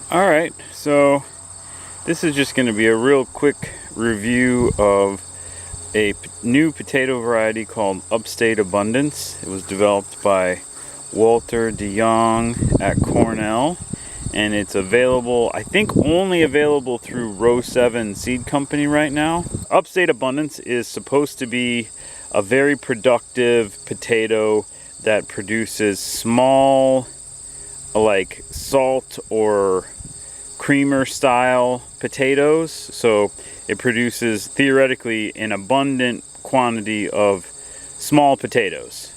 Alright, so this is just going to be a real quick review of a new potato variety called Upstate Abundance. It was developed by Walter DeYoung at Cornell, and it's available, I think only available through Row 7 Seed Company right now. Upstate Abundance is supposed to be a very productive potato that produces small, like salt or creamer style potatoes. So it produces theoretically an abundant quantity of small potatoes.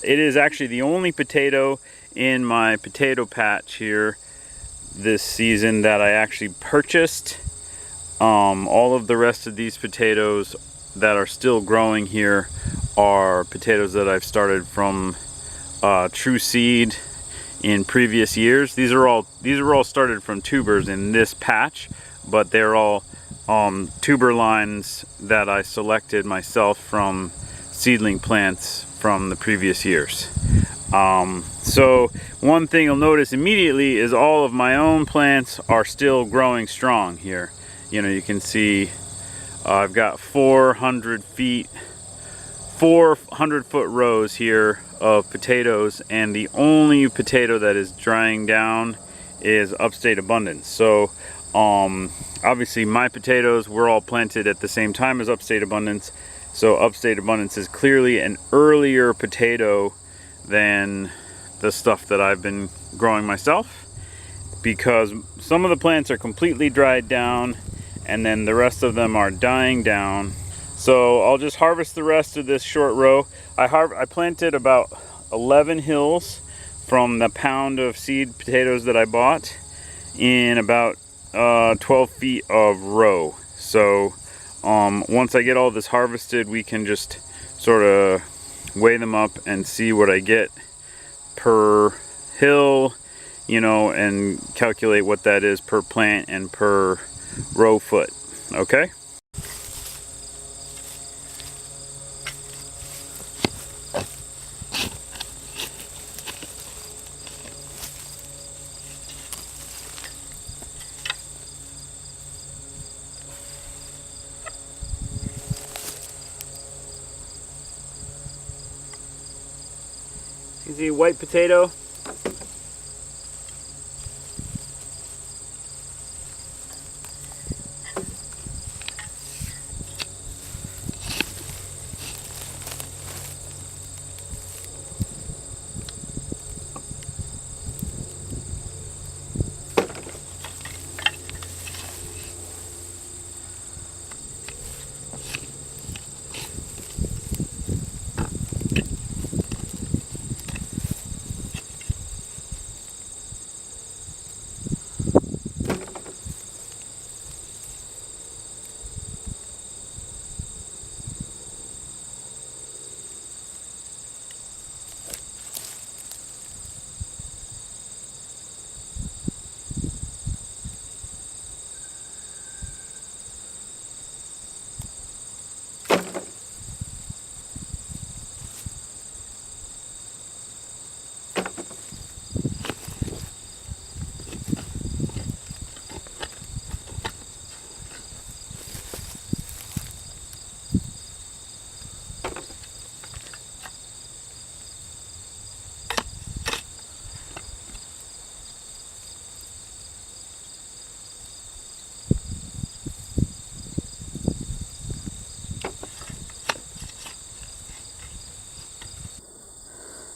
It is actually the only potato in my potato patch here this season that I actually purchased. All of the rest of these potatoes that are still growing here are potatoes that I've started from true seed in previous years. These are all started from tubers in this patch, but they're all tuber lines that I selected myself from seedling plants from the previous years. So one thing you'll notice immediately is all of my own plants are still growing strong here. You know, you can see I've got 400-foot rows here of potatoes, and the only potato that is drying down is Upstate Abundance. So obviously my potatoes were all planted at the same time as Upstate Abundance, so Upstate Abundance is clearly an earlier potato than the stuff that I've been growing myself, because some of the plants are completely dried down and then the rest of them are dying down. So I'll just harvest the rest of this short row. I planted about 11 hills from the pound of seed potatoes that I bought in about 12 feet of row. So once I get all this harvested, we can just sort of weigh them up and see what I get per hill, you know, and calculate what that is per plant and per row foot. Okay? You see white potato?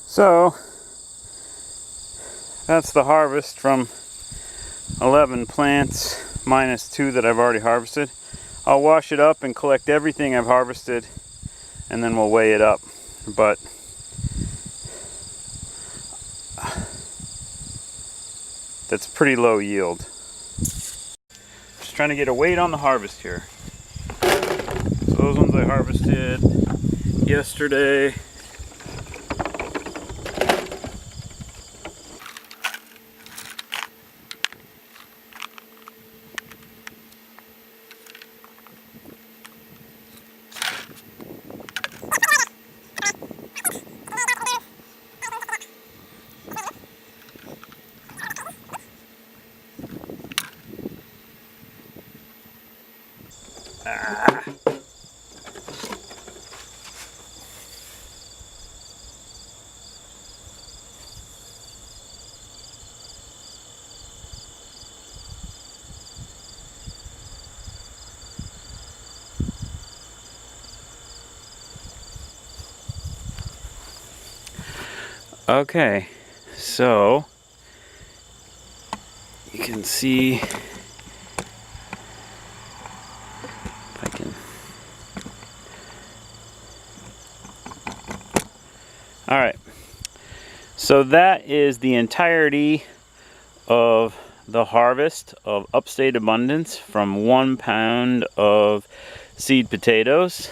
So that's the harvest from 11 plants minus 2 that I've already harvested. I'll wash it up and collect everything I've harvested, and then we'll weigh it up. But that's pretty low yield. Just trying to get a weight on the harvest here. So those ones I harvested yesterday. Okay, so you can see if I can. All right, so that is the entirety of the harvest of Upstate Abundance from 1 pound of seed potatoes,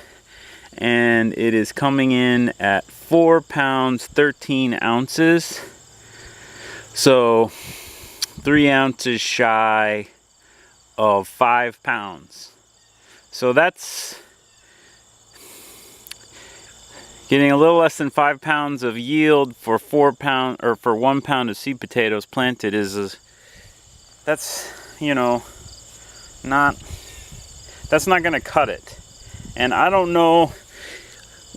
and it is coming in at 4 pounds 13 ounces, so 3 ounces shy of 5 pounds. So that's getting a little less than 5 pounds of yield for 4 pound, or for 1 pound of seed potatoes planted that's, you know, that's not going to cut it. And I don't know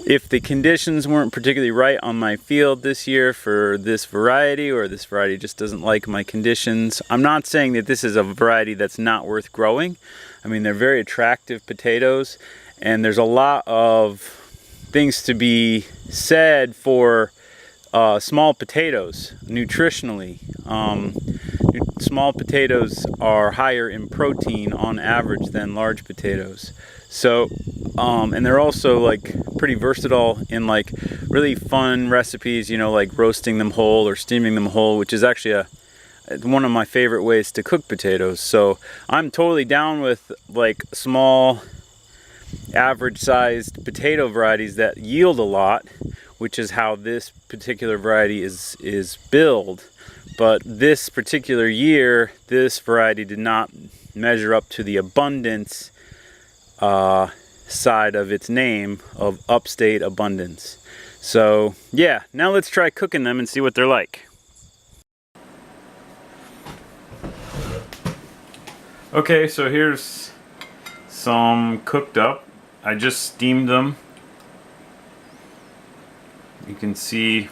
if the conditions weren't particularly right on my field this year for this variety, or this variety just doesn't like my conditions. I'm not saying that this is a variety that's not worth growing. I mean, they're very attractive potatoes, and there's a lot of things to be said for small potatoes nutritionally. Small potatoes are higher in protein on average than large potatoes. So, and they're also like pretty versatile in like really fun recipes, you know, like roasting them whole or steaming them whole, which is actually one of my favorite ways to cook potatoes. So I'm totally down with like small, average sized potato varieties that yield a lot, which is how this particular variety is billed. But this particular year, this variety did not measure up to the abundance side of its name of Upstate Abundance. So yeah, now let's try cooking them and see what they're like. Okay, so here's some cooked up. I just steamed them. You can see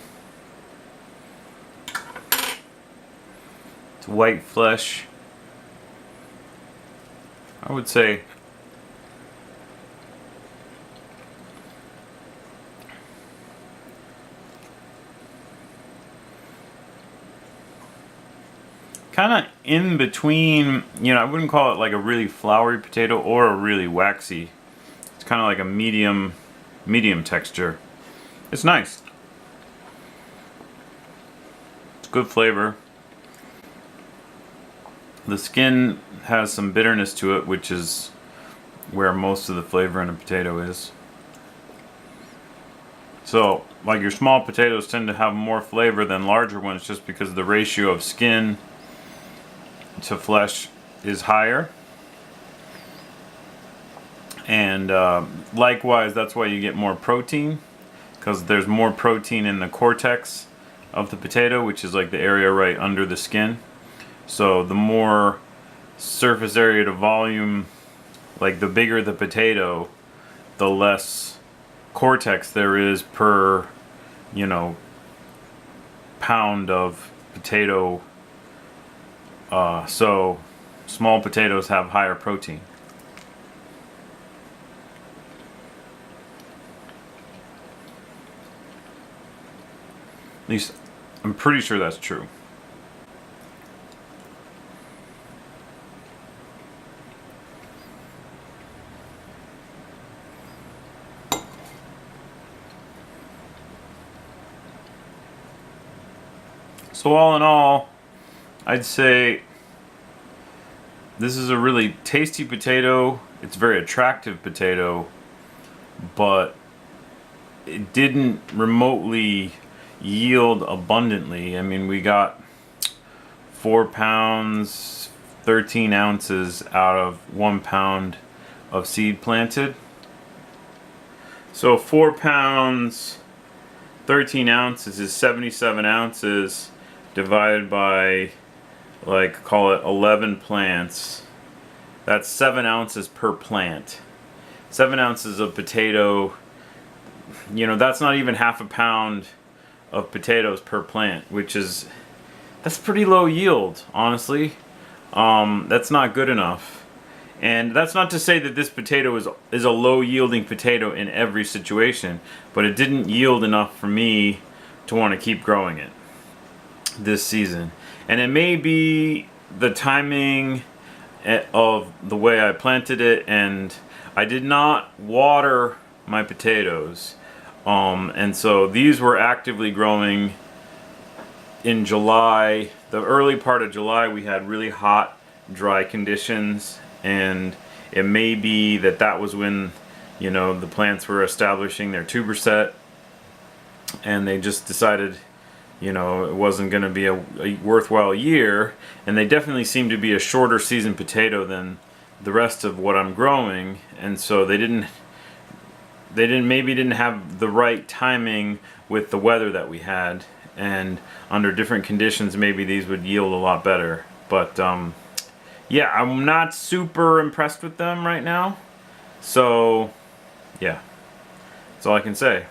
it's white flesh. I would say kind of in between, you know, I wouldn't call it like a really floury potato or a really waxy. It's kind of like a medium texture. It's nice. It's good flavor. The skin has some bitterness to it, which is where most of the flavor in a potato is. So, like your small potatoes tend to have more flavor than larger ones just because the ratio of skin to flesh is higher. And likewise, that's why you get more protein, because there's more protein in the cortex of the potato, which is like the area right under the skin. So the more surface area to volume, like the bigger the potato, the less cortex there is per, you know, pound of potato. So small potatoes have higher protein. At least I'm pretty sure that's true. So all in all, I'd say this is a really tasty potato. It's a very attractive potato, but it didn't remotely yield abundantly. I mean, we got 4 pounds 13 ounces out of 1 pound of seed planted. So 4 pounds 13 ounces is 77 ounces divided by, like, call it 11 plants. That's 7 ounces per plant. 7 ounces of potato, you know, that's not even half a pound of potatoes per plant, which is, that's pretty low yield, honestly. That's not good enough. And that's not to say that this potato is a low yielding potato in every situation, but it didn't yield enough for me to want to keep growing it this season. And it may be the timing of the way I planted it, and I did not water my potatoes, and so these were actively growing in July. The early part of July we had really hot, dry conditions, and it may be that that was when, you know, the plants were establishing their tuber set, and they just decided, you know, it wasn't going to be a worthwhile year. And they definitely seem to be a shorter season potato than the rest of what I'm growing, and so they maybe didn't have the right timing with the weather that we had, and under different conditions maybe these would yield a lot better. But yeah, I'm not super impressed with them right now, so yeah, that's all I can say.